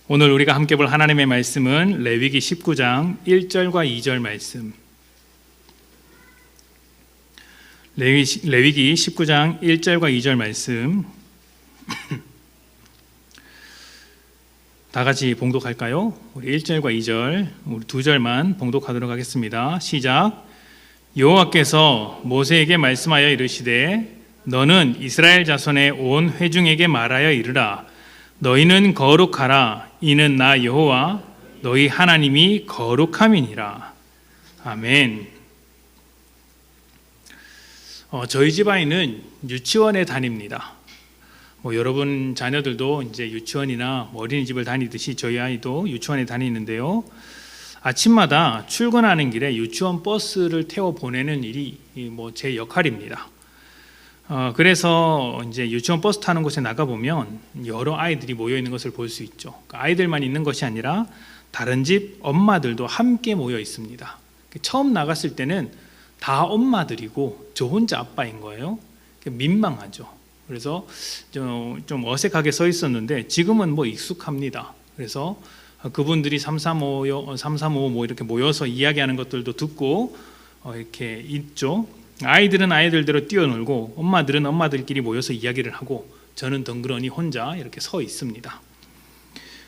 오늘 우리가 함께 볼 하나님의 말씀은 레위기 19장 1절과 2절 말씀. 레위기 19장 1절과 2절 말씀. 다 같이 봉독할까요? 우리 1절과 2절, 우리 2절만 봉독하도록 하겠습니다. 시작. 여호와께서 모세에게 말씀하여 이르시되 너는 이스라엘 자손의 온 회중에게 말하여 이르라. 너희는 거룩하라. 이는 나 여호와 너희 하나님이 거룩함이니라. 아멘. 저희 집 아이는 유치원에 다닙니다. 여러분 자녀들도 이제 유치원이나 어린이집을 다니듯이 저희 아이도 유치원에 다니는데요. 아침마다 출근하는 길에 유치원 버스를 태워 보내는 일이 제 역할입니다. 그래서 이제 유치원 버스 타는 곳에 나가 보면 여러 아이들이 모여 있는 것을 볼 수 있죠. 아이들만 있는 것이 아니라 다른 집 엄마들도 함께 모여 있습니다. 처음 나갔을 때는 다 엄마들이고 저 혼자 아빠인 거예요. 민망하죠. 그래서 좀 어색하게 서 있었는데 지금은 익숙합니다. 그래서 그분들이 3355 이렇게 모여서 이야기하는 것들도 듣고 이렇게 있죠. 아이들은 아이들대로 뛰어놀고 엄마들은 엄마들끼리 모여서 이야기를 하고 저는 덩그러니 혼자 이렇게 서 있습니다.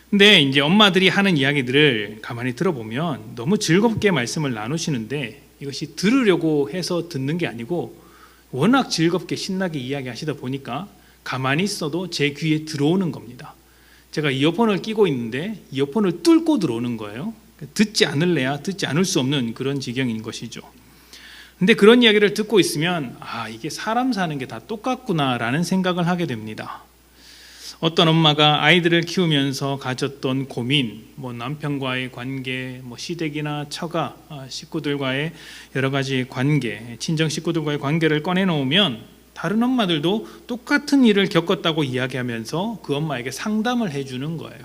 근데 이제 엄마들이 하는 이야기들을 가만히 들어보면 너무 즐겁게 말씀을 나누시는데 이것이 들으려고 해서 듣는 게 아니고 워낙 즐겁게 신나게 이야기하시다 보니까 가만히 있어도 제 귀에 들어오는 겁니다. 제가 이어폰을 끼고 있는데 이어폰을 뚫고 들어오는 거예요. 듣지 않을래야 듣지 않을 수 없는 그런 지경인 것이죠. 근데 그런 이야기를 듣고 있으면 이게 사람 사는 게 다 똑같구나라는 생각을 하게 됩니다. 어떤 엄마가 아이들을 키우면서 가졌던 고민, 남편과의 관계, 시댁이나 처가, 식구들과의 여러 가지 관계, 친정 식구들과의 관계를 꺼내놓으면 다른 엄마들도 똑같은 일을 겪었다고 이야기하면서 그 엄마에게 상담을 해주는 거예요.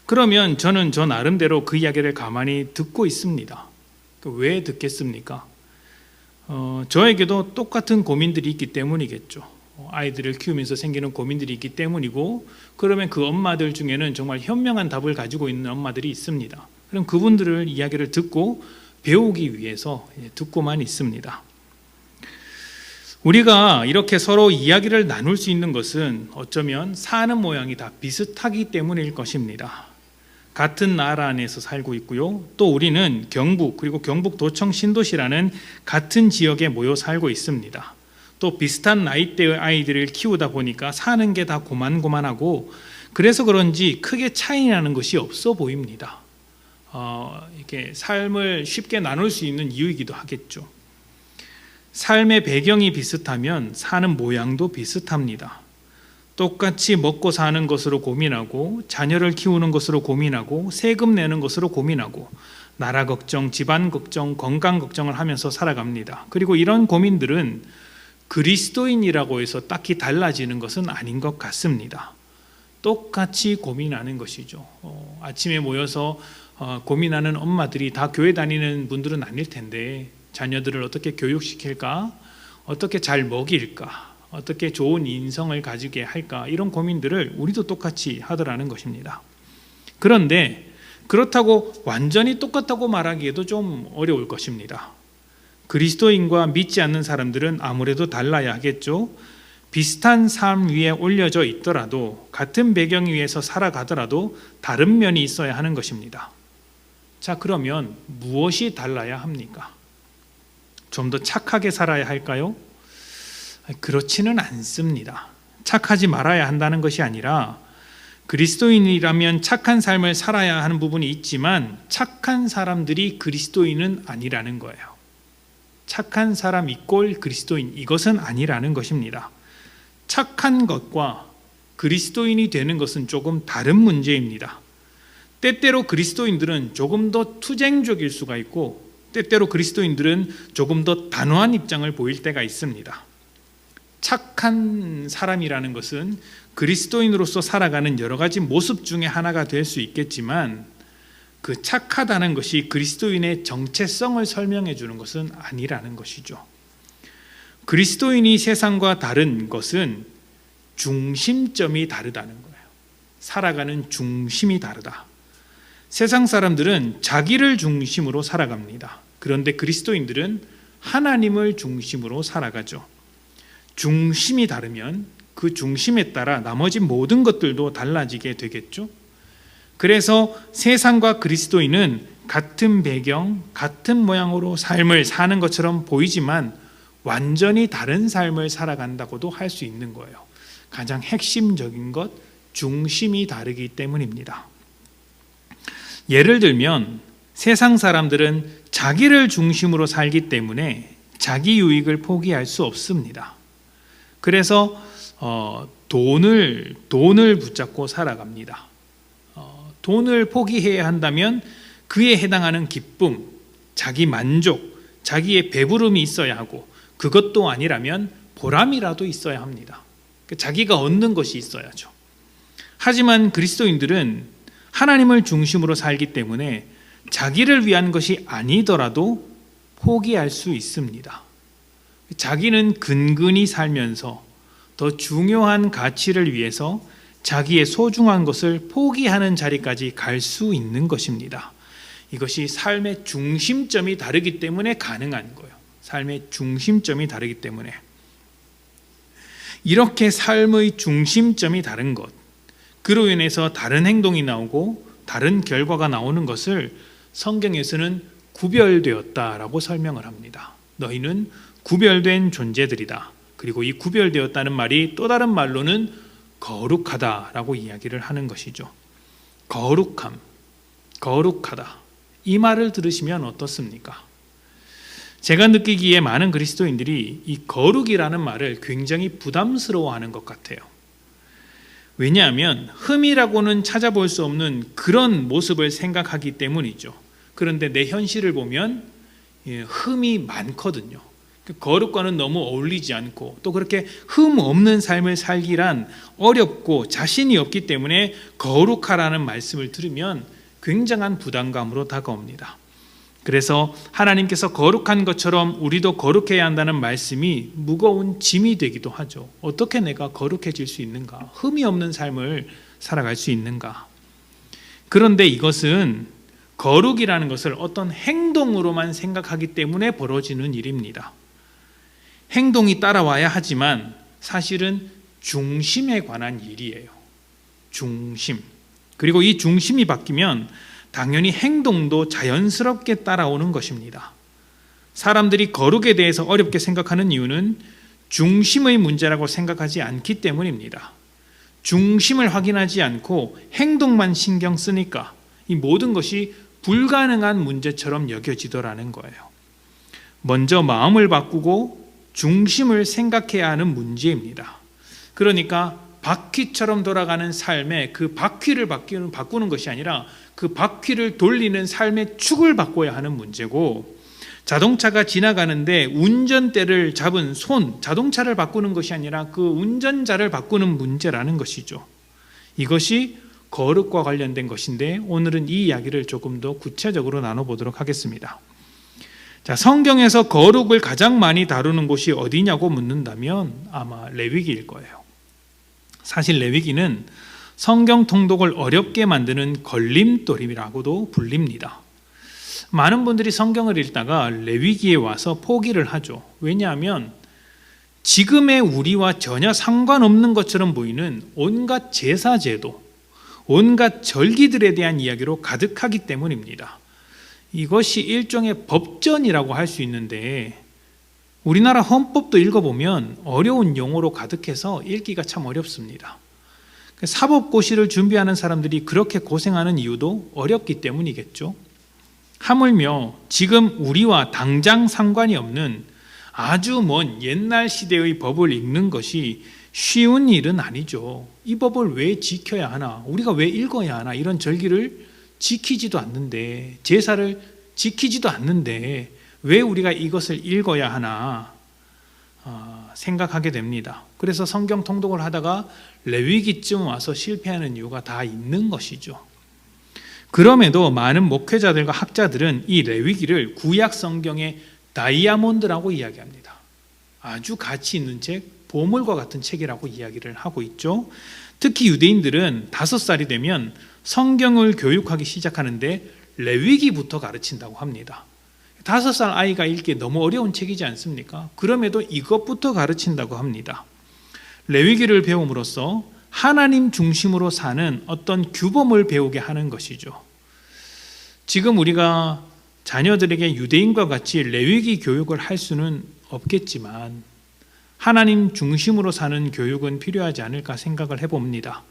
그러면 저는 저 나름대로 그 이야기를 가만히 듣고 있습니다. 왜 듣겠습니까? 저에게도 똑같은 고민들이 있기 때문이겠죠. 아이들을 키우면서 생기는 고민들이 있기 때문이고, 그러면 그 엄마들 중에는 정말 현명한 답을 가지고 있는 엄마들이 있습니다. 그럼 그분들을 이야기를 듣고 배우기 위해서 듣고만 있습니다. 우리가 이렇게 서로 이야기를 나눌 수 있는 것은 어쩌면 사는 모양이 다 비슷하기 때문일 것입니다. 같은 나라 안에서 살고 있고요. 또 우리는 경북 그리고 경북도청 신도시라는 같은 지역에 모여 살고 있습니다. 또 비슷한 나이대의 아이들을 키우다 보니까 사는 게 다 고만고만하고 그래서 그런지 크게 차이 나는 것이 없어 보입니다. 이렇게 삶을 쉽게 나눌 수 있는 이유이기도 하겠죠. 삶의 배경이 비슷하면 사는 모양도 비슷합니다. 똑같이 먹고 사는 것으로 고민하고 자녀를 키우는 것으로 고민하고 세금 내는 것으로 고민하고 나라 걱정, 집안 걱정, 건강 걱정을 하면서 살아갑니다. 그리고 이런 고민들은 그리스도인이라고 해서 딱히 달라지는 것은 아닌 것 같습니다. 똑같이 고민하는 것이죠. 아침에 모여서 고민하는 엄마들이 다 교회 다니는 분들은 아닐 텐데 자녀들을 어떻게 교육시킬까? 어떻게 잘 먹일까? 어떻게 좋은 인성을 가지게 할까? 이런 고민들을 우리도 똑같이 하더라는 것입니다. 그런데 그렇다고 완전히 똑같다고 말하기에도 좀 어려울 것입니다. 그리스도인과 믿지 않는 사람들은 아무래도 달라야 하겠죠. 비슷한 삶 위에 올려져 있더라도 같은 배경 위에서 살아가더라도 다른 면이 있어야 하는 것입니다. 자, 그러면 무엇이 달라야 합니까? 좀 더 착하게 살아야 할까요? 그렇지는 않습니다. 착하지 말아야 한다는 것이 아니라 그리스도인이라면 착한 삶을 살아야 하는 부분이 있지만 착한 사람들이 그리스도인은 아니라는 거예요. 착한 사람 이꼴 그리스도인, 이것은 아니라는 것입니다. 착한 것과 그리스도인이 되는 것은 조금 다른 문제입니다. 때때로 그리스도인들은 조금 더 투쟁적일 수가 있고 때때로 그리스도인들은 조금 더 단호한 입장을 보일 때가 있습니다. 착한 사람이라는 것은 그리스도인으로서 살아가는 여러 가지 모습 중에 하나가 될 수 있겠지만 그 착하다는 것이 그리스도인의 정체성을 설명해 주는 것은 아니라는 것이죠. 그리스도인이 세상과 다른 것은 중심점이 다르다는 거예요. 살아가는 중심이 다르다. 세상 사람들은 자기를 중심으로 살아갑니다. 그런데 그리스도인들은 하나님을 중심으로 살아가죠. 중심이 다르면 그 중심에 따라 나머지 모든 것들도 달라지게 되겠죠. 그래서 세상과 그리스도인은 같은 배경, 같은 모양으로 삶을 사는 것처럼 보이지만 완전히 다른 삶을 살아간다고도 할 수 있는 거예요. 가장 핵심적인 것, 중심이 다르기 때문입니다. 예를 들면 세상 사람들은 자기를 중심으로 살기 때문에 자기 유익을 포기할 수 없습니다. 그래서 돈을 붙잡고 살아갑니다. 돈을 포기해야 한다면 그에 해당하는 기쁨, 자기 만족, 자기의 배부름이 있어야 하고 그것도 아니라면 보람이라도 있어야 합니다. 자기가 얻는 것이 있어야죠. 하지만 그리스도인들은 하나님을 중심으로 살기 때문에 자기를 위한 것이 아니더라도 포기할 수 있습니다. 자기는 근근히 살면서 더 중요한 가치를 위해서 자기의 소중한 것을 포기하는 자리까지 갈 수 있는 것입니다. 이것이 삶의 중심점이 다르기 때문에 가능한 거예요. 삶의 중심점이 다르기 때문에. 이렇게 삶의 중심점이 다른 것, 그로 인해서 다른 행동이 나오고 다른 결과가 나오는 것을 성경에서는 구별되었다라고 설명을 합니다. 너희는 구별된 존재들이다. 그리고 이 구별되었다는 말이 또 다른 말로는 거룩하다라고 이야기를 하는 것이죠. 거룩함, 거룩하다. 이 말을 들으시면 어떻습니까? 제가 느끼기에 많은 그리스도인들이 이 거룩이라는 말을 굉장히 부담스러워하는 것 같아요. 왜냐하면 흠이라고는 찾아볼 수 없는 그런 모습을 생각하기 때문이죠. 그런데 내 현실을 보면 흠이 많거든요. 거룩과는 너무 어울리지 않고 또 그렇게 흠 없는 삶을 살기란 어렵고 자신이 없기 때문에 거룩하라는 말씀을 들으면 굉장한 부담감으로 다가옵니다. 그래서 하나님께서 거룩한 것처럼 우리도 거룩해야 한다는 말씀이 무거운 짐이 되기도 하죠. 어떻게 내가 거룩해질 수 있는가? 흠이 없는 삶을 살아갈 수 있는가? 그런데 이것은 거룩이라는 것을 어떤 행동으로만 생각하기 때문에 벌어지는 일입니다. 행동이 따라와야 하지만 사실은 중심에 관한 일이에요. 중심. 그리고 이 중심이 바뀌면 당연히 행동도 자연스럽게 따라오는 것입니다. 사람들이 거룩에 대해서 어렵게 생각하는 이유는 중심의 문제라고 생각하지 않기 때문입니다. 중심을 확인하지 않고 행동만 신경 쓰니까 이 모든 것이 불가능한 문제처럼 여겨지더라는 거예요. 먼저 마음을 바꾸고 중심을 생각해야 하는 문제입니다. 그러니까 바퀴처럼 돌아가는 삶에 그 바퀴를 바꾸는 것이 아니라 그 바퀴를 돌리는 삶의 축을 바꿔야 하는 문제고, 자동차가 지나가는데 운전대를 잡은 손, 자동차를 바꾸는 것이 아니라 그 운전자를 바꾸는 문제라는 것이죠. 이것이 거룩과 관련된 것인데 오늘은 이 이야기를 조금 더 구체적으로 나눠보도록 하겠습니다. 자, 성경에서 거룩을 가장 많이 다루는 곳이 어디냐고 묻는다면 아마 레위기일 거예요. 사실 레위기는 성경 통독을 어렵게 만드는 걸림돌이라고도 불립니다. 많은 분들이 성경을 읽다가 레위기에 와서 포기를 하죠. 왜냐하면 지금의 우리와 전혀 상관없는 것처럼 보이는 온갖 제사제도, 온갖 절기들에 대한 이야기로 가득하기 때문입니다. 이것이 일종의 법전이라고 할 수 있는데 우리나라 헌법도 읽어보면 어려운 용어로 가득해서 읽기가 참 어렵습니다. 사법고시를 준비하는 사람들이 그렇게 고생하는 이유도 어렵기 때문이겠죠. 하물며 지금 우리와 당장 상관이 없는 아주 먼 옛날 시대의 법을 읽는 것이 쉬운 일은 아니죠. 이 법을 왜 지켜야 하나? 우리가 왜 읽어야 하나? 이런 절기를 지키지도 않는데, 제사를 지키지도 않는데 왜 우리가 이것을 읽어야 하나 생각하게 됩니다. 그래서 성경 통독을 하다가 레위기쯤 와서 실패하는 이유가 다 있는 것이죠. 그럼에도 많은 목회자들과 학자들은 이 레위기를 구약 성경의 다이아몬드라고 이야기합니다. 아주 가치 있는 책, 보물과 같은 책이라고 이야기를 하고 있죠. 특히 유대인들은 5살이 되면 성경을 교육하기 시작하는데 레위기부터 가르친다고 합니다. 5살 아이가 읽기 너무 어려운 책이지 않습니까? 그럼에도 이것부터 가르친다고 합니다. 레위기를 배움으로써 하나님 중심으로 사는 어떤 규범을 배우게 하는 것이죠. 지금 우리가 자녀들에게 유대인과 같이 레위기 교육을 할 수는 없겠지만 하나님 중심으로 사는 교육은 필요하지 않을까 생각을 해봅니다.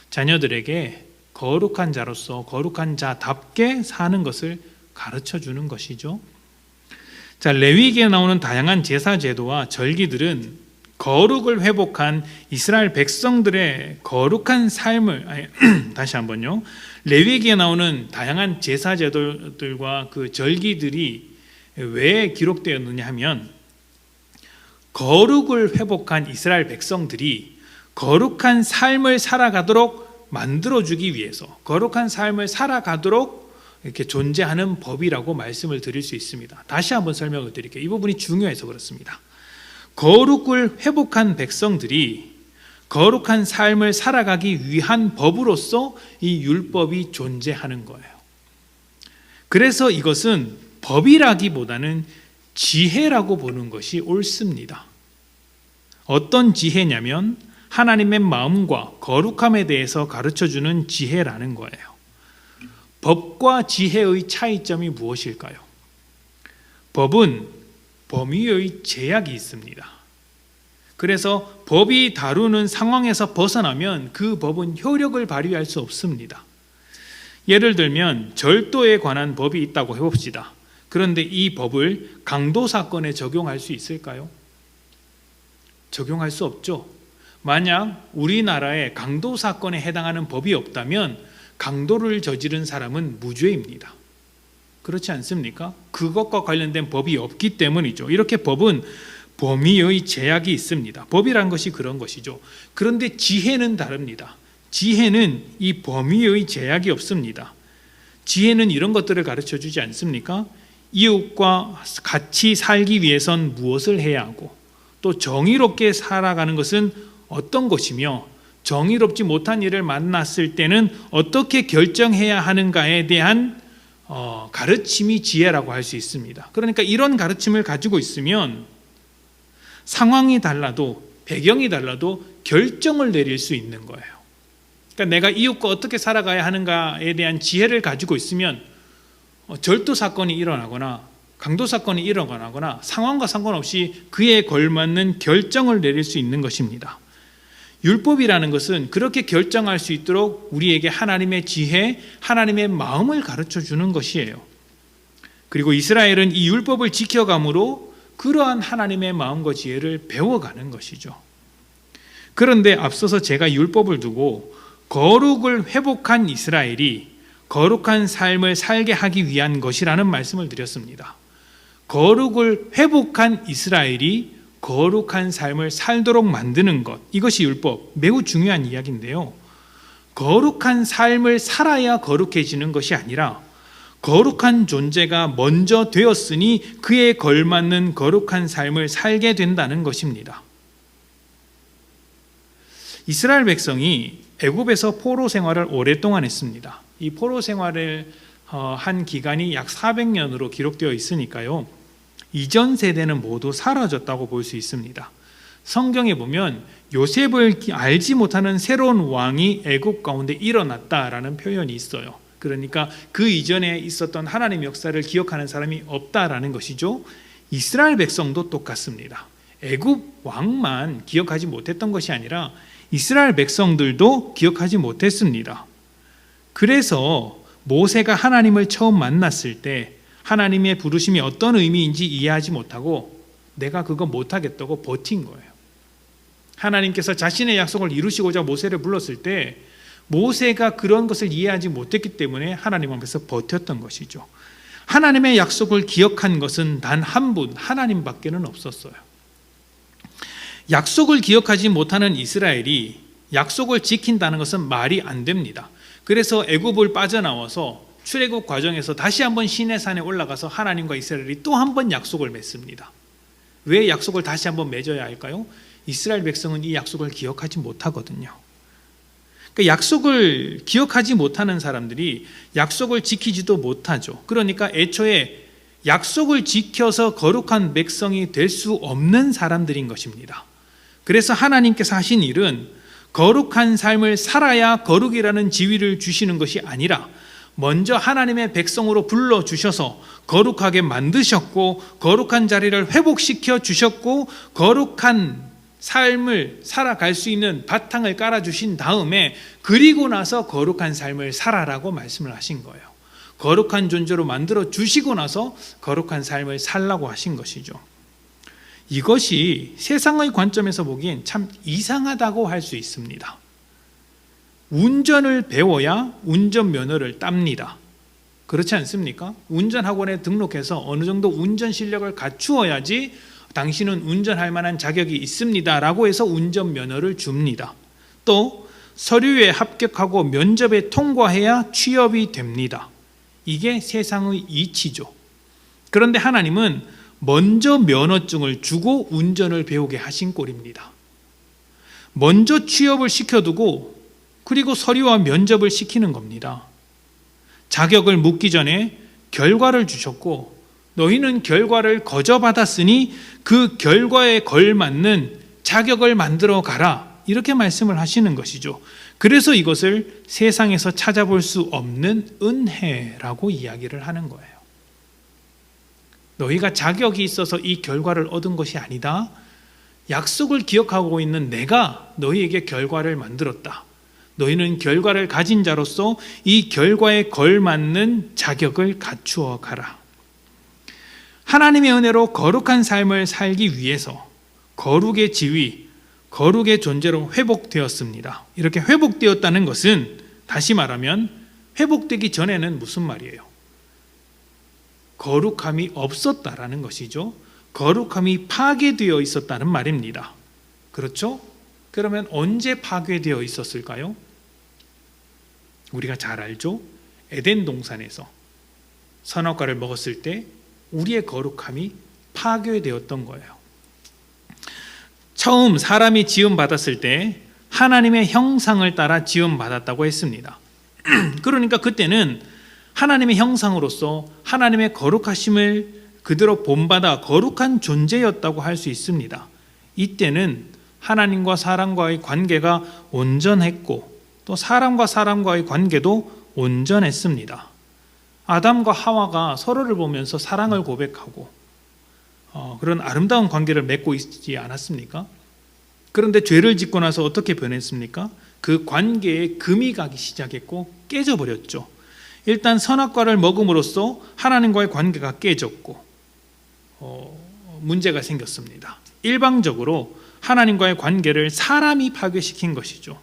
자녀들에게 거룩한 자로서 거룩한 자답게 사는 것을 가르쳐 주는 것이죠. 자, 레위기에 나오는 다양한 제사 제도와 절기들은 거룩을 회복한 이스라엘 백성들의 거룩한 삶을 다시 한번요. 레위기에 나오는 다양한 제사 제도들과 그 절기들이 왜 기록되었느냐 하면 거룩을 회복한 이스라엘 백성들이 거룩한 삶을 살아가도록 만들어주기 위해서 거룩한 삶을 살아가도록 이렇게 존재하는 법이라고 말씀을 드릴 수 있습니다. 다시 한번 설명을 드릴게요. 이 부분이 중요해서 그렇습니다. 거룩을 회복한 백성들이 거룩한 삶을 살아가기 위한 법으로서 이 율법이 존재하는 거예요. 그래서 이것은 법이라기보다는 지혜라고 보는 것이 옳습니다. 어떤 지혜냐면 하나님의 마음과 거룩함에 대해서 가르쳐주는 지혜라는 거예요. 법과 지혜의 차이점이 무엇일까요? 법은 범위의 제약이 있습니다. 그래서 법이 다루는 상황에서 벗어나면 그 법은 효력을 발휘할 수 없습니다. 예를 들면 절도에 관한 법이 있다고 해봅시다. 그런데 이 법을 강도 사건에 적용할 수 있을까요? 적용할 수 없죠. 만약 우리나라에 강도 사건에 해당하는 법이 없다면 강도를 저지른 사람은 무죄입니다. 그렇지 않습니까? 그것과 관련된 법이 없기 때문이죠. 이렇게 법은 범위의 제약이 있습니다. 법이란 것이 그런 것이죠. 그런데 지혜는 다릅니다. 지혜는 이 범위의 제약이 없습니다. 지혜는 이런 것들을 가르쳐 주지 않습니까? 이웃과 같이 살기 위해선 무엇을 해야 하고 또 정의롭게 살아가는 것은 어떤 것이며 정의롭지 못한 일을 만났을 때는 어떻게 결정해야 하는가에 대한 가르침이 지혜라고 할 수 있습니다. 그러니까 이런 가르침을 가지고 있으면 상황이 달라도 배경이 달라도 결정을 내릴 수 있는 거예요. 그러니까 내가 이웃과 어떻게 살아가야 하는가에 대한 지혜를 가지고 있으면 절도 사건이 일어나거나 강도 사건이 일어나거나 상황과 상관없이 그에 걸맞는 결정을 내릴 수 있는 것입니다. 율법이라는 것은 그렇게 결정할 수 있도록 우리에게 하나님의 지혜, 하나님의 마음을 가르쳐 주는 것이에요. 그리고 이스라엘은 이 율법을 지켜감으로 그러한 하나님의 마음과 지혜를 배워가는 것이죠. 그런데 앞서서 제가 율법을 두고 거룩을 회복한 이스라엘이 거룩한 삶을 살게 하기 위한 것이라는 말씀을 드렸습니다. 거룩을 회복한 이스라엘이 거룩한 삶을 살도록 만드는 것, 이것이 율법, 매우 중요한 이야기인데요. 거룩한 삶을 살아야 거룩해지는 것이 아니라 거룩한 존재가 먼저 되었으니 그에 걸맞는 거룩한 삶을 살게 된다는 것입니다. 이스라엘 백성이 애굽에서 포로 생활을 오랫동안 했습니다. 이 포로 생활을 한 기간이 약 400년으로 기록되어 있으니까요. 이전 세대는 모두 사라졌다고 볼 수 있습니다. 성경에 보면 요셉을 알지 못하는 새로운 왕이 애굽 가운데 일어났다라는 표현이 있어요. 그러니까 그 이전에 있었던 하나님의 역사를 기억하는 사람이 없다라는 것이죠. 이스라엘 백성도 똑같습니다. 애굽 왕만 기억하지 못했던 것이 아니라 이스라엘 백성들도 기억하지 못했습니다. 그래서 모세가 하나님을 처음 만났을 때 하나님의 부르심이 어떤 의미인지 이해하지 못하고 내가 그거 못하겠다고 버틴 거예요. 하나님께서 자신의 약속을 이루시고자 모세를 불렀을 때 모세가 그런 것을 이해하지 못했기 때문에 하나님 앞에서 버텼던 것이죠. 하나님의 약속을 기억한 것은 단 한 분, 하나님밖에는 없었어요. 약속을 기억하지 못하는 이스라엘이 약속을 지킨다는 것은 말이 안 됩니다. 그래서 애굽을 빠져나와서 출애굽 과정에서 다시 한번 시내산에 올라가서 하나님과 이스라엘이 또 한 번 약속을 맺습니다. 왜 약속을 다시 한번 맺어야 할까요? 이스라엘 백성은 이 약속을 기억하지 못하거든요. 그러니까 약속을 기억하지 못하는 사람들이 약속을 지키지도 못하죠. 그러니까 애초에 약속을 지켜서 거룩한 백성이 될 수 없는 사람들인 것입니다. 그래서 하나님께서 하신 일은 거룩한 삶을 살아야 거룩이라는 지위를 주시는 것이 아니라 먼저 하나님의 백성으로 불러주셔서 거룩하게 만드셨고 거룩한 자리를 회복시켜 주셨고 거룩한 삶을 살아갈 수 있는 바탕을 깔아주신 다음에 그리고 나서 거룩한 삶을 살아라고 말씀을 하신 거예요. 거룩한 존재로 만들어 주시고 나서 거룩한 삶을 살라고 하신 것이죠. 이것이 세상의 관점에서 보기엔 참 이상하다고 할 수 있습니다. 운전을 배워야 운전면허를 땁니다. 그렇지 않습니까? 운전학원에 등록해서 어느 정도 운전 실력을 갖추어야지 당신은 운전할 만한 자격이 있습니다 라고 해서 운전면허를 줍니다. 또 서류에 합격하고 면접에 통과해야 취업이 됩니다. 이게 세상의 이치죠. 그런데 하나님은 먼저 면허증을 주고 운전을 배우게 하신 꼴입니다. 먼저 취업을 시켜두고 그리고 서류와 면접을 시키는 겁니다. 자격을 묻기 전에 결과를 주셨고 너희는 결과를 거저받았으니 그 결과에 걸맞는 자격을 만들어 가라 이렇게 말씀을 하시는 것이죠. 그래서 이것을 세상에서 찾아볼 수 없는 은혜라고 이야기를 하는 거예요. 너희가 자격이 있어서 이 결과를 얻은 것이 아니다. 약속을 기억하고 있는 내가 너희에게 결과를 만들었다. 너희는 결과를 가진 자로서 이 결과에 걸맞는 자격을 갖추어 가라. 하나님의 은혜로 거룩한 삶을 살기 위해서 거룩의 지위, 거룩의 존재로 회복되었습니다. 이렇게 회복되었다는 것은 다시 말하면 회복되기 전에는 무슨 말이에요? 거룩함이 없었다라는 것이죠. 거룩함이 파괴되어 있었다는 말입니다. 그렇죠? 그러면 언제 파괴되어 있었을까요? 우리가 잘 알죠? 에덴 동산에서 선악과를 먹었을 때 우리의 거룩함이 파괴되었던 거예요. 처음 사람이 지음받았을 때 하나님의 형상을 따라 지음받았다고 했습니다. 그러니까 그때는 하나님의 형상으로서 하나님의 거룩하심을 그대로 본받아 거룩한 존재였다고 할 수 있습니다. 이때는 하나님과 사람과의 관계가 온전했고 또 사람과 사람과의 관계도 온전했습니다. 아담과 하와가 서로를 보면서 사랑을 고백하고 그런 아름다운 관계를 맺고 있지 않았습니까? 그런데 죄를 짓고 나서 어떻게 변했습니까? 그 관계에 금이 가기 시작했고 깨져버렸죠. 일단 선악과를 먹음으로써 하나님과의 관계가 깨졌고 문제가 생겼습니다. 일방적으로 하나님과의 관계를 사람이 파괴시킨 것이죠.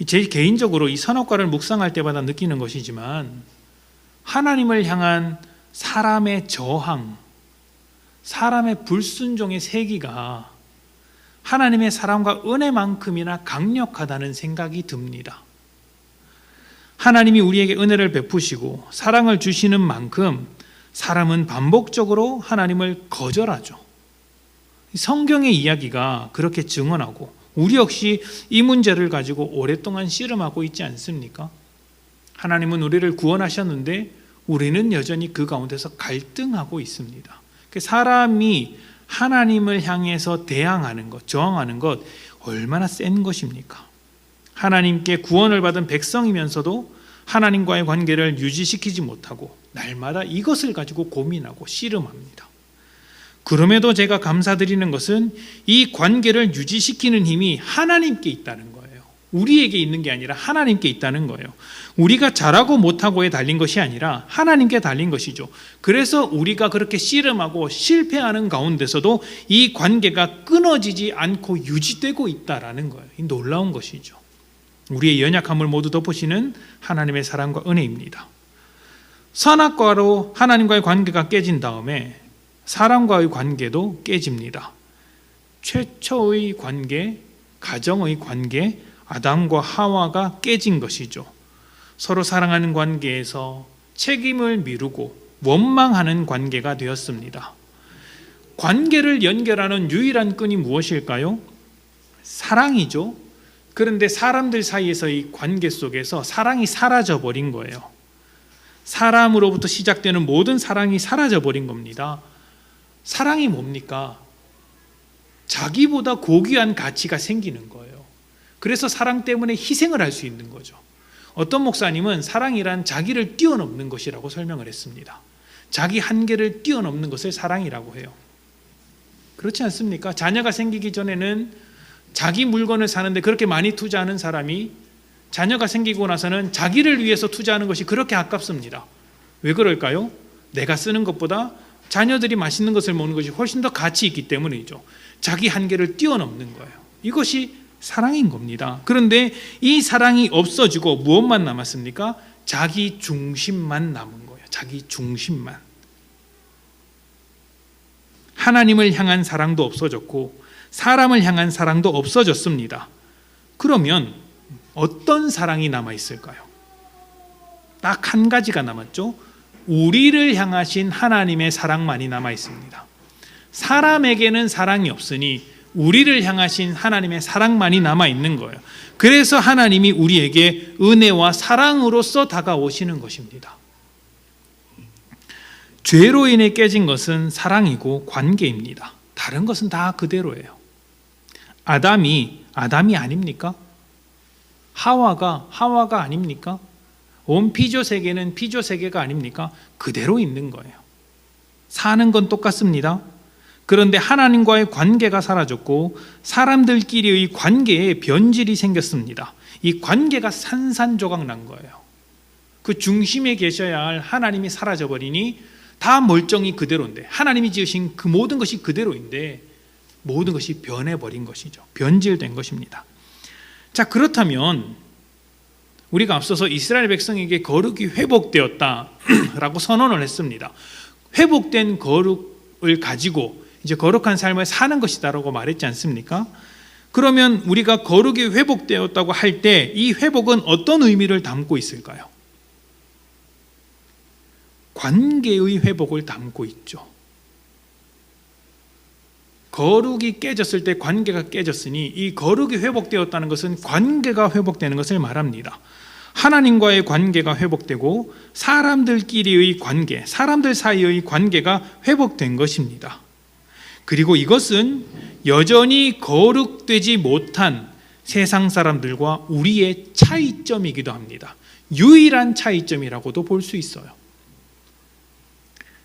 제 개인적으로 이 선악과를 묵상할 때마다 느끼는 것이지만 하나님을 향한 사람의 저항, 사람의 불순종의 세기가 하나님의 사랑과 은혜만큼이나 강력하다는 생각이 듭니다. 하나님이 우리에게 은혜를 베푸시고 사랑을 주시는 만큼 사람은 반복적으로 하나님을 거절하죠. 성경의 이야기가 그렇게 증언하고 우리 역시 이 문제를 가지고 오랫동안 씨름하고 있지 않습니까? 하나님은 우리를 구원하셨는데 우리는 여전히 그 가운데서 갈등하고 있습니다. 사람이 하나님을 향해서 대항하는 것, 저항하는 것 얼마나 센 것입니까? 하나님께 구원을 받은 백성이면서도 하나님과의 관계를 유지시키지 못하고 날마다 이것을 가지고 고민하고 씨름합니다. 그럼에도 제가 감사드리는 것은 이 관계를 유지시키는 힘이 하나님께 있다는 거예요. 우리에게 있는 게 아니라 하나님께 있다는 거예요. 우리가 잘하고 못하고에 달린 것이 아니라 하나님께 달린 것이죠. 그래서 우리가 그렇게 씨름하고 실패하는 가운데서도 이 관계가 끊어지지 않고 유지되고 있다는 거예요. 이 놀라운 것이죠. 우리의 연약함을 모두 덮으시는 하나님의 사랑과 은혜입니다. 선악과로 하나님과의 관계가 깨진 다음에 사람과의 관계도 깨집니다. 최초의 관계, 가정의 관계, 아담과 하와가 깨진 것이죠. 서로 사랑하는 관계에서 책임을 미루고 원망하는 관계가 되었습니다. 관계를 연결하는 유일한 끈이 무엇일까요? 사랑이죠. 그런데 사람들 사이에서의 관계 속에서 사랑이 사라져 버린 거예요. 사람으로부터 시작되는 모든 사랑이 사라져 버린 겁니다. 사랑이 뭡니까? 자기보다 고귀한 가치가 생기는 거예요. 그래서 사랑 때문에 희생을 할 수 있는 거죠. 어떤 목사님은 사랑이란 자기를 뛰어넘는 것이라고 설명을 했습니다. 자기 한계를 뛰어넘는 것을 사랑이라고 해요. 그렇지 않습니까? 자녀가 생기기 전에는 자기 물건을 사는데 그렇게 많이 투자하는 사람이 자녀가 생기고 나서는 자기를 위해서 투자하는 것이 그렇게 아깝습니다. 왜 그럴까요? 내가 쓰는 것보다 자녀들이 맛있는 것을 먹는 것이 훨씬 더 가치 있기 때문이죠. 자기 한계를 뛰어넘는 거예요. 이것이 사랑인 겁니다. 그런데 이 사랑이 없어지고 무엇만 남았습니까? 자기 중심만 남은 거예요. 자기 중심만. 하나님을 향한 사랑도 없어졌고 사람을 향한 사랑도 없어졌습니다. 그러면 어떤 사랑이 남아 있을까요? 딱 한 가지가 남았죠. 우리를 향하신 하나님의 사랑만이 남아 있습니다. 사람에게는 사랑이 없으니 우리를 향하신 하나님의 사랑만이 남아 있는 거예요. 그래서 하나님이 우리에게 은혜와 사랑으로서 다가오시는 것입니다. 죄로 인해 깨진 것은 사랑이고 관계입니다. 다른 것은 다 그대로예요. 아담이 아닙니까? 하와가 아닙니까? 온 피조 세계는 피조 세계가 아닙니까? 그대로 있는 거예요. 사는 건 똑같습니다. 그런데 하나님과의 관계가 사라졌고 사람들끼리의 관계에 변질이 생겼습니다. 이 관계가 산산조각 난 거예요. 그 중심에 계셔야 할 하나님이 사라져버리니 다 멀쩡히 그대로인데, 하나님이 지으신 그 모든 것이 그대로인데 모든 것이 변해버린 것이죠. 변질된 것입니다. 자, 그렇다면 우리가 앞서서 이스라엘 백성에게 거룩이 회복되었다라고 선언을 했습니다. 회복된 거룩을 가지고 이제 거룩한 삶을 사는 것이다라고 말했지 않습니까? 그러면 우리가 거룩이 회복되었다고 할 때 이 회복은 어떤 의미를 담고 있을까요? 관계의 회복을 담고 있죠. 거룩이 깨졌을 때 관계가 깨졌으니 이 거룩이 회복되었다는 것은 관계가 회복되는 것을 말합니다. 하나님과의 관계가 회복되고 사람들끼리의 관계, 사람들 사이의 관계가 회복된 것입니다. 그리고 이것은 여전히 거룩되지 못한 세상 사람들과 우리의 차이점이기도 합니다. 유일한 차이점이라고도 볼 수 있어요.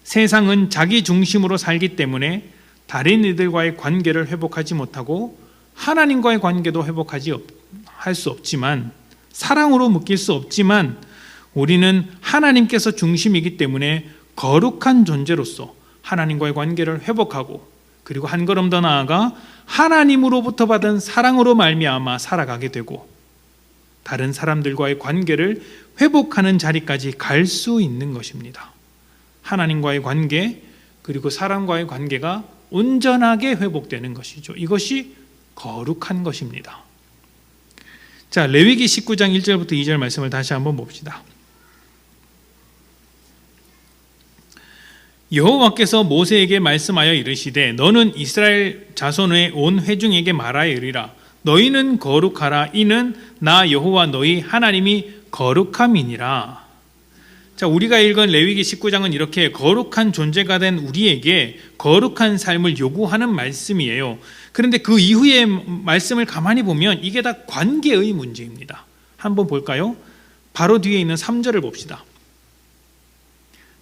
세상은 자기 중심으로 살기 때문에 다른 이들과의 관계를 회복하지 못하고 하나님과의 관계도 할 수 없지만, 사랑으로 묶일 수 없지만, 우리는 하나님께서 중심이기 때문에 거룩한 존재로서 하나님과의 관계를 회복하고, 그리고 한 걸음 더 나아가 하나님으로부터 받은 사랑으로 말미암아 살아가게 되고 다른 사람들과의 관계를 회복하는 자리까지 갈 수 있는 것입니다. 하나님과의 관계, 그리고 사람과의 관계가 온전하게 회복되는 것이죠. 이것이 거룩한 것입니다. 자, 레위기 19장 1절부터 2절 말씀을 다시 한번 봅시다. 여호와께서 모세에게 말씀하여 이르시되 너는 이스라엘 자손의 온 회중에게 말하여 이르라. 너희는 거룩하라. 이는 나 여호와 너희 하나님이 거룩함이니라. 자, 우리가 읽은 레위기 19장은 이렇게 거룩한 존재가 된 우리에게 거룩한 삶을 요구하는 말씀이에요. 그런데 그 이후의 말씀을 가만히 보면 이게 다 관계의 문제입니다. 한번 볼까요? 바로 뒤에 있는 3절을 봅시다.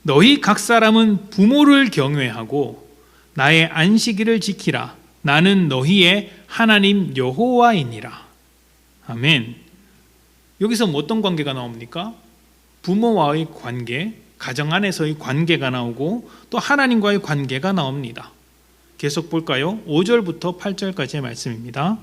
너희 각 사람은 부모를 경외하고 나의 안식일을 지키라. 나는 너희의 하나님 여호와이니라. 아멘. 여기서 어떤 관계가 나옵니까? 부모와의 관계, 가정 안에서의 관계가 나오고 또 하나님과의 관계가 나옵니다. 계속 볼까요? 5절부터 8절까지의 말씀입니다.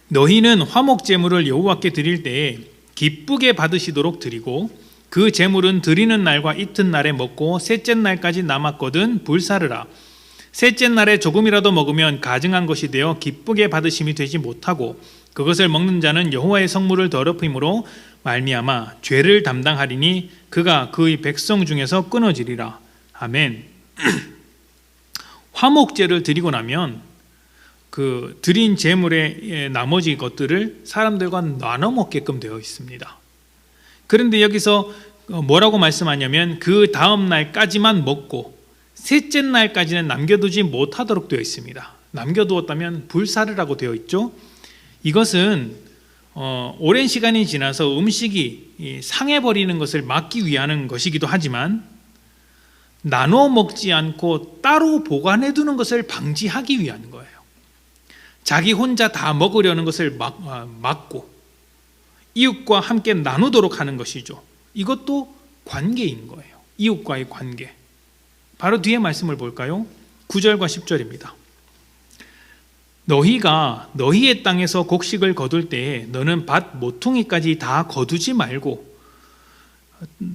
너희는 화목 제물을 여호와께 드릴 때에 기쁘게 받으시도록 드리고 그 제물은 드리는 날과 이튿날에 먹고 셋째 날까지 남았거든 불사르라. 셋째 날에 조금이라도 먹으면 가증한 것이 되어 기쁘게 받으심이 되지 못하고 그것을 먹는 자는 여호와의 성물을 더럽힘으로 말미암아 죄를 담당하리니 그가 그의 백성 중에서 끊어지리라. 아멘. 화목제를 드리고 나면 그 드린 제물의 나머지 것들을 사람들과 나눠 먹게끔 되어 있습니다. 그런데 여기서 뭐라고 말씀하냐면 그 다음 날까지만 먹고 셋째 날까지는 남겨두지 못하도록 되어 있습니다. 남겨두었다면 불사르라고 되어 있죠. 이것은 오랜 시간이 지나서 음식이 상해버리는 것을 막기 위한 것이기도 하지만 나눠 먹지 않고 따로 보관해 두는 것을 방지하기 위한 거예요. 자기 혼자 다 먹으려는 것을 막고 이웃과 함께 나누도록 하는 것이죠. 이것도 관계인 거예요. 이웃과의 관계. 바로 뒤에 말씀을 볼까요? 9절과 10절입니다. 너희가 너희의 땅에서 곡식을 거둘 때에 너는 밭 모퉁이까지 다 거두지 말고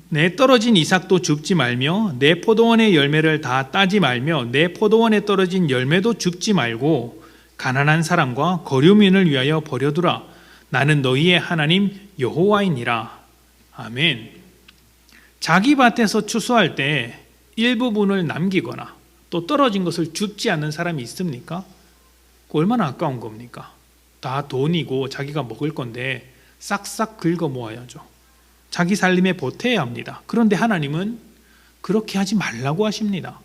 내 떨어진 이삭도 줍지 말며 내 포도원의 열매를 다 따지 말며 내 포도원에 떨어진 열매도 줍지 말고 가난한 사람과 거류민을 위하여 버려두라. 나는 너희의 하나님 여호와이니라. 아멘. 자기 밭에서 추수할 때 일부분을 남기거나 또 떨어진 것을 줍지 않는 사람이 있습니까? 얼마나 아까운 겁니까? 다 돈이고 자기가 먹을 건데 싹싹 긁어 모아야죠. 자기 살림에 보태야 합니다. 그런데 하나님은 그렇게 하지 말라고 하십니다.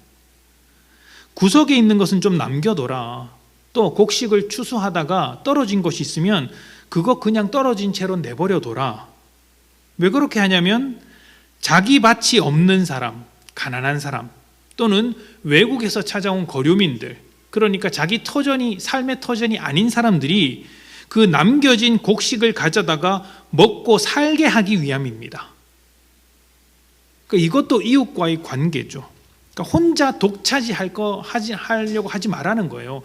구석에 있는 것은 좀 남겨둬라. 또 곡식을 추수하다가 떨어진 것이 있으면 그거 그냥 떨어진 채로 내버려둬라. 왜 그렇게 하냐면 자기 밭이 없는 사람, 가난한 사람 또는 외국에서 찾아온 거류민들, 그러니까 자기 터전이 삶의 터전이 아닌 사람들이 그 남겨진 곡식을 가져다가 먹고 살게 하기 위함입니다. 그러니까 이것도 이웃과의 관계죠. 그러니까 혼자 독차지하려고 하지 말라는 거예요.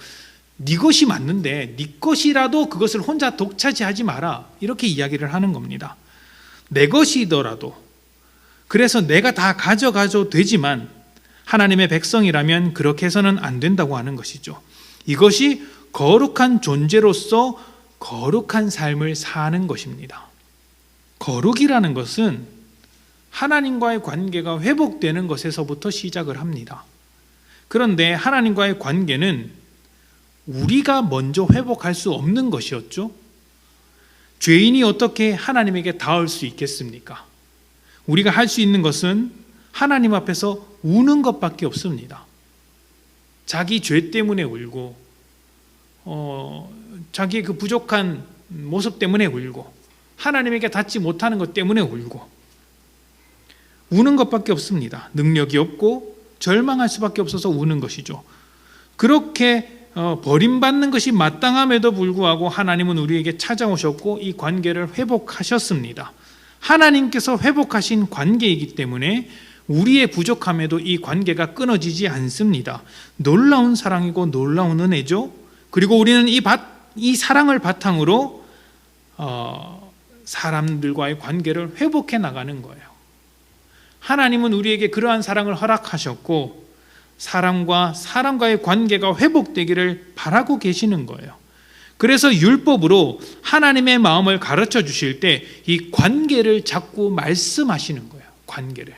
네 것이 맞는데 네 것이라도 그것을 혼자 독차지하지 마라. 이렇게 이야기를 하는 겁니다. 내 것이더라도 그래서 내가 다 가져가도 되지만 하나님의 백성이라면 그렇게 해서는 안 된다고 하는 것이죠. 이것이 거룩한 존재로서 거룩한 삶을 사는 것입니다. 거룩이라는 것은 하나님과의 관계가 회복되는 것에서부터 시작을 합니다. 그런데 하나님과의 관계는 우리가 먼저 회복할 수 없는 것이었죠. 죄인이 어떻게 하나님에게 닿을 수 있겠습니까? 우리가 할 수 있는 것은 하나님 앞에서 우는 것밖에 없습니다. 자기 죄 때문에 울고 자기의 그 부족한 모습 때문에 울고 하나님에게 닿지 못하는 것 때문에 울고 우는 것밖에 없습니다. 능력이 없고 절망할 수밖에 없어서 우는 것이죠. 그렇게 버림받는 것이 마땅함에도 불구하고 하나님은 우리에게 찾아오셨고 이 관계를 회복하셨습니다. 하나님께서 회복하신 관계이기 때문에 우리의 부족함에도 이 관계가 끊어지지 않습니다. 놀라운 사랑이고 놀라운 은혜죠. 그리고 우리는 이 사랑을 바탕으로 사람들과의 관계를 회복해 나가는 거예요. 하나님은 우리에게 그러한 사랑을 허락하셨고 사람과의 관계가 회복되기를 바라고 계시는 거예요. 그래서 율법으로 하나님의 마음을 가르쳐 주실 때 이 관계를 자꾸 말씀하시는 거예요. 관계를.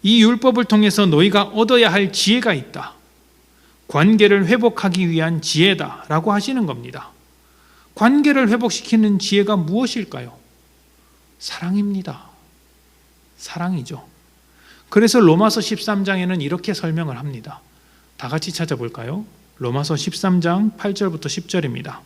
이 율법을 통해서 너희가 얻어야 할 지혜가 있다. 관계를 회복하기 위한 지혜다라고 하시는 겁니다. 관계를 회복시키는 지혜가 무엇일까요? 사랑입니다. 사랑이죠. 그래서 로마서 13장에는 이렇게 설명을 합니다. 다 같이 찾아볼까요? 로마서 13장 8절부터 10절입니다.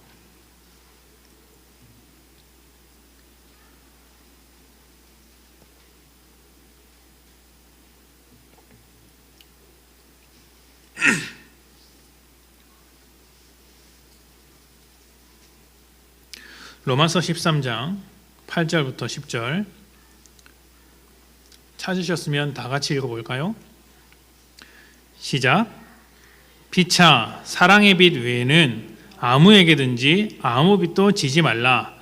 로마서 13장 8절부터 10절 찾으셨으면 다 같이 읽어볼까요? 시작. 피차 사랑의 빛 외에는 아무에게든지 아무 빛도 지지 말라.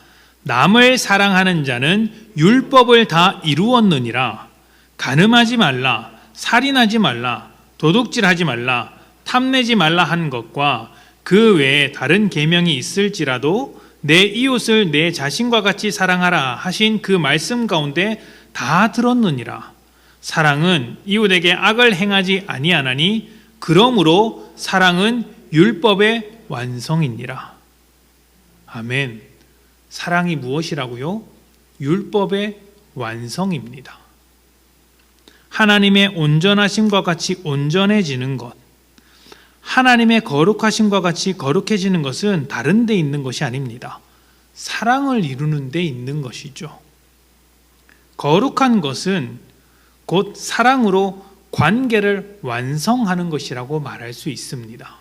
남을 사랑하는 자는 율법을 다 이루었느니라. 간음하지 말라. 살인하지 말라. 도둑질하지 말라. 탐내지 말라 한 것과 그 외에 다른 계명이 있을지라도 내 이웃을 내 자신과 같이 사랑하라 하신 그 말씀 가운데 다 들었느니라. 사랑은 이웃에게 악을 행하지 아니하나니 그러므로 사랑은 율법의 완성이니라. 아멘. 사랑이 무엇이라고요? 율법의 완성입니다. 하나님의 온전하심과 같이 온전해지는 것, 하나님의 거룩하심과 같이 거룩해지는 것은 다른 데 있는 것이 아닙니다. 사랑을 이루는 데 있는 것이죠. 거룩한 것은 곧 사랑으로 관계를 완성하는 것이라고 말할 수 있습니다.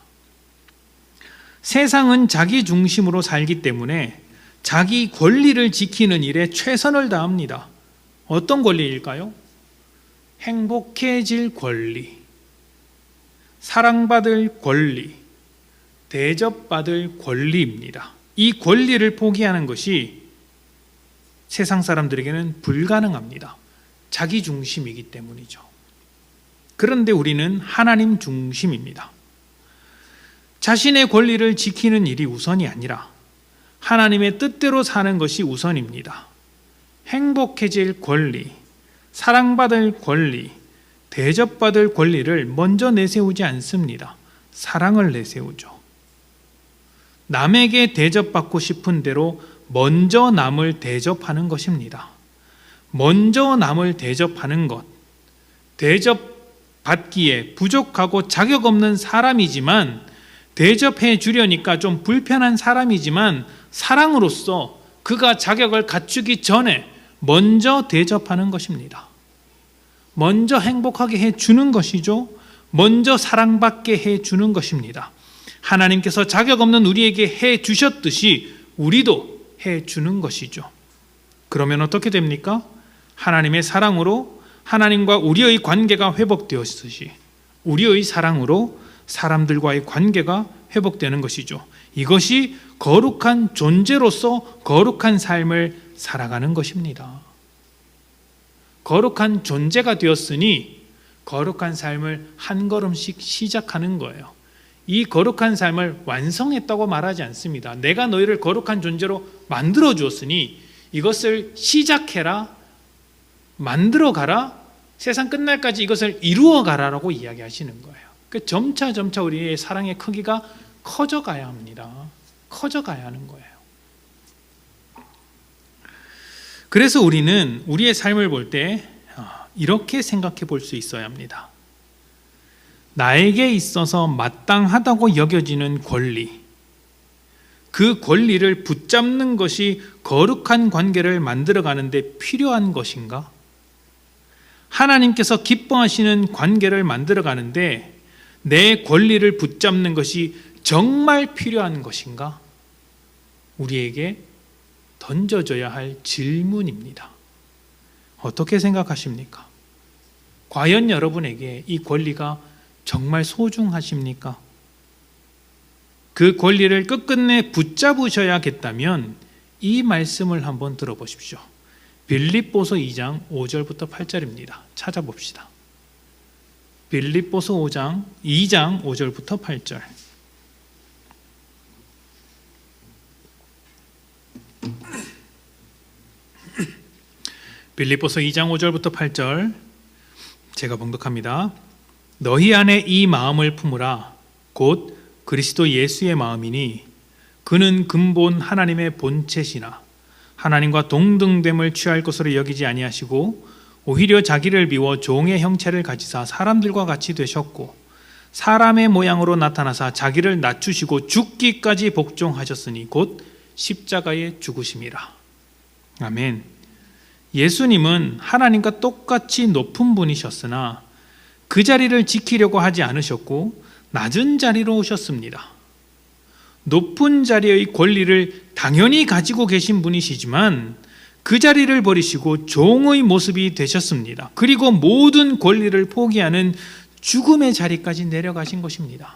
세상은 자기 중심으로 살기 때문에 자기 권리를 지키는 일에 최선을 다합니다. 어떤 권리일까요? 행복해질 권리, 사랑받을 권리, 대접받을 권리입니다. 이 권리를 포기하는 것이 세상 사람들에게는 불가능합니다. 자기 중심이기 때문이죠. 그런데 우리는 하나님 중심입니다. 자신의 권리를 지키는 일이 우선이 아니라 하나님의 뜻대로 사는 것이 우선입니다. 행복해질 권리, 사랑받을 권리, 대접받을 권리를 먼저 내세우지 않습니다. 사랑을 내세우죠. 남에게 대접받고 싶은 대로 먼저 남을 대접하는 것입니다. 먼저 남을 대접하는 것, 대접받기에 부족하고 자격 없는 사람이지만 대접해 주려니까 좀 불편한 사람이지만 사랑으로서 그가 자격을 갖추기 전에 먼저 대접하는 것입니다. 먼저 행복하게 해주는 것이죠. 먼저 사랑받게 해주는 것입니다. 하나님께서 자격 없는 우리에게 해주셨듯이 우리도 해주는 것이죠. 그러면 어떻게 됩니까? 하나님의 사랑으로 하나님과 우리의 관계가 회복되었듯이 우리의 사랑으로 사람들과의 관계가 회복되는 것이죠. 이것이 거룩한 존재로서 거룩한 삶을 살아가는 것입니다. 거룩한 존재가 되었으니 거룩한 삶을 한 걸음씩 시작하는 거예요. 이 거룩한 삶을 완성했다고 말하지 않습니다. 내가 너희를 거룩한 존재로 만들어 주었으니 이것을 시작해라, 만들어 가라, 세상 끝날까지 이것을 이루어 가라라고 이야기하시는 거예요. 점차 우리의 사랑의 크기가 커져가야 합니다. 커져가야 하는 거예요. 그래서 우리는 우리의 삶을 볼 때 이렇게 생각해 볼 수 있어야 합니다. 나에게 있어서 마땅하다고 여겨지는 권리, 그 권리를 붙잡는 것이 거룩한 관계를 만들어가는 데 필요한 것인가? 하나님께서 기뻐하시는 관계를 만들어가는데 내 권리를 붙잡는 것이 정말 필요한 것인가? 우리에게 던져져야 할 질문입니다. 어떻게 생각하십니까? 과연 여러분에게 이 권리가 정말 소중하십니까? 그 권리를 끝끝내 붙잡으셔야겠다면 이 말씀을 한번 들어보십시오. 빌립보서 2장 5절부터 8절입니다. 찾아봅시다. 빌립보서 2장 5절부터 8절. 빌립보서 2장 5절부터 8절 제가 봉독합니다. 너희 안에 이 마음을 품으라. 곧 그리스도 예수의 마음이니 그는 근본 하나님의 본체시나 하나님과 동등됨을 취할 것으로 여기지 아니하시고 오히려 자기를 비워 종의 형체를 가지사 사람들과 같이 되셨고 사람의 모양으로 나타나사 자기를 낮추시고 죽기까지 복종하셨으니 곧 십자가에 죽으심이라. 아멘. 예수님은 하나님과 똑같이 높은 분이셨으나 그 자리를 지키려고 하지 않으셨고 낮은 자리로 오셨습니다. 높은 자리의 권리를 당연히 가지고 계신 분이시지만 그 자리를 버리시고 종의 모습이 되셨습니다. 그리고 모든 권리를 포기하는 죽음의 자리까지 내려가신 것입니다.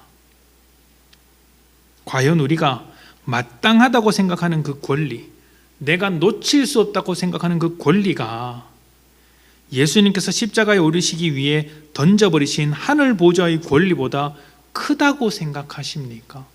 과연 우리가 마땅하다고 생각하는 그 권리, 내가 놓칠 수 없다고 생각하는 그 권리가 예수님께서 십자가에 오르시기 위해 던져버리신 하늘 보좌의 권리보다 크다고 생각하십니까?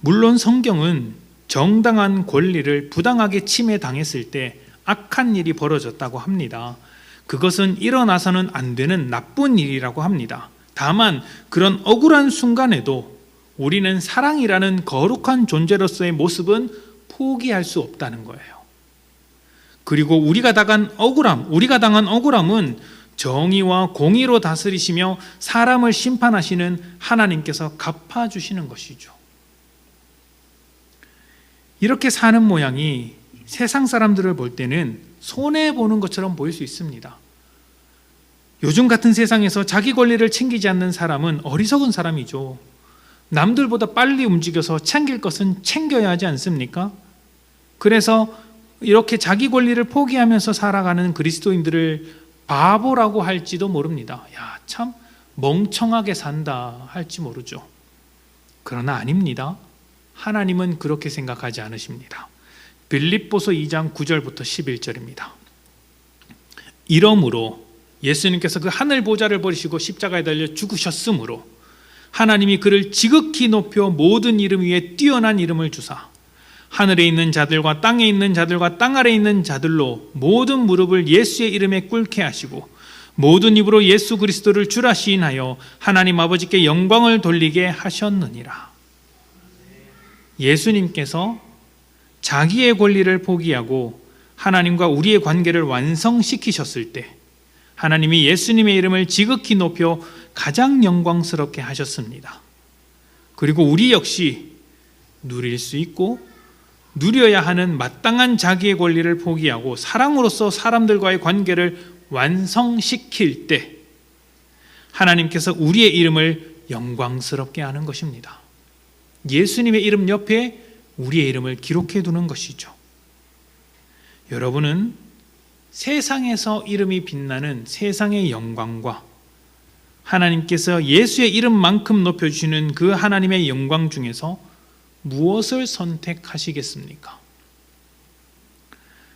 물론 성경은 정당한 권리를 부당하게 침해당했을 때 악한 일이 벌어졌다고 합니다. 그것은 일어나서는 안 되는 나쁜 일이라고 합니다. 다만 그런 억울한 순간에도 우리는 사랑이라는 거룩한 존재로서의 모습은 포기할 수 없다는 거예요. 그리고 우리가 당한 억울함은 정의와 공의로 다스리시며 사람을 심판하시는 하나님께서 갚아주시는 것이죠. 이렇게 사는 모양이 세상 사람들을 볼 때는 손해보는 것처럼 보일 수 있습니다. 요즘 같은 세상에서 자기 권리를 챙기지 않는 사람은 어리석은 사람이죠. 남들보다 빨리 움직여서 챙길 것은 챙겨야 하지 않습니까? 그래서 이렇게 자기 권리를 포기하면서 살아가는 그리스도인들을 바보라고 할지도 모릅니다. 야, 참 멍청하게 산다 할지 모르죠. 그러나 아닙니다. 하나님은 그렇게 생각하지 않으십니다. 빌립보서 2장 9절부터 11절입니다. 이러므로 예수님께서 그 하늘 보좌를 버리시고 십자가에 달려 죽으셨으므로 하나님이 그를 지극히 높여 모든 이름 위에 뛰어난 이름을 주사 하늘에 있는 자들과 땅에 있는 자들과 땅 아래에 있는 자들로 모든 무릎을 예수의 이름에 꿇게 하시고 모든 입으로 예수 그리스도를 주라 시인하여 하나님 아버지께 영광을 돌리게 하셨느니라. 예수님께서 자기의 권리를 포기하고 하나님과 우리의 관계를 완성시키셨을 때 하나님이 예수님의 이름을 지극히 높여 가장 영광스럽게 하셨습니다. 그리고 우리 역시 누릴 수 있고 누려야 하는 마땅한 자기의 권리를 포기하고 사랑으로서 사람들과의 관계를 완성시킬 때 하나님께서 우리의 이름을 영광스럽게 하는 것입니다. 예수님의 이름 옆에 우리의 이름을 기록해 두는 것이죠. 여러분은 세상에서 이름이 빛나는 세상의 영광과 하나님께서 예수의 이름만큼 높여주시는 그 하나님의 영광 중에서 무엇을 선택하시겠습니까?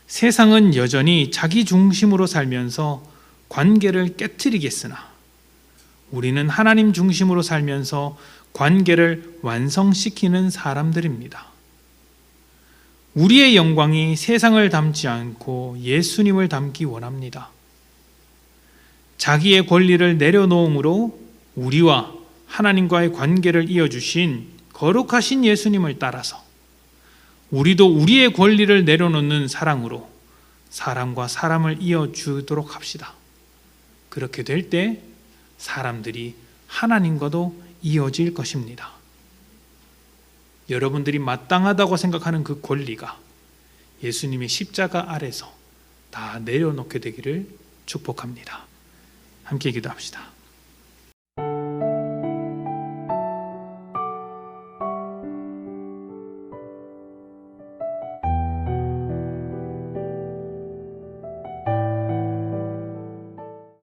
세상은 여전히 자기 중심으로 살면서 관계를 깨트리겠으나 우리는 하나님 중심으로 살면서 관계를 완성시키는 사람들입니다. 우리의 영광이 세상을 닮지 않고 예수님을 닮기 원합니다. 자기의 권리를 내려놓음으로 우리와 하나님과의 관계를 이어주신 거룩하신 예수님을 따라서 우리도 우리의 권리를 내려놓는 사랑으로 사람과 사람을 이어주도록 합시다. 그렇게 될 때 사람들이 하나님과도 이어질 것입니다. 여러분들이 마땅하다고 생각하는 그 권리가 예수님의 십자가 아래서 다 내려놓게 되기를 축복합니다. 함께 기도합시다.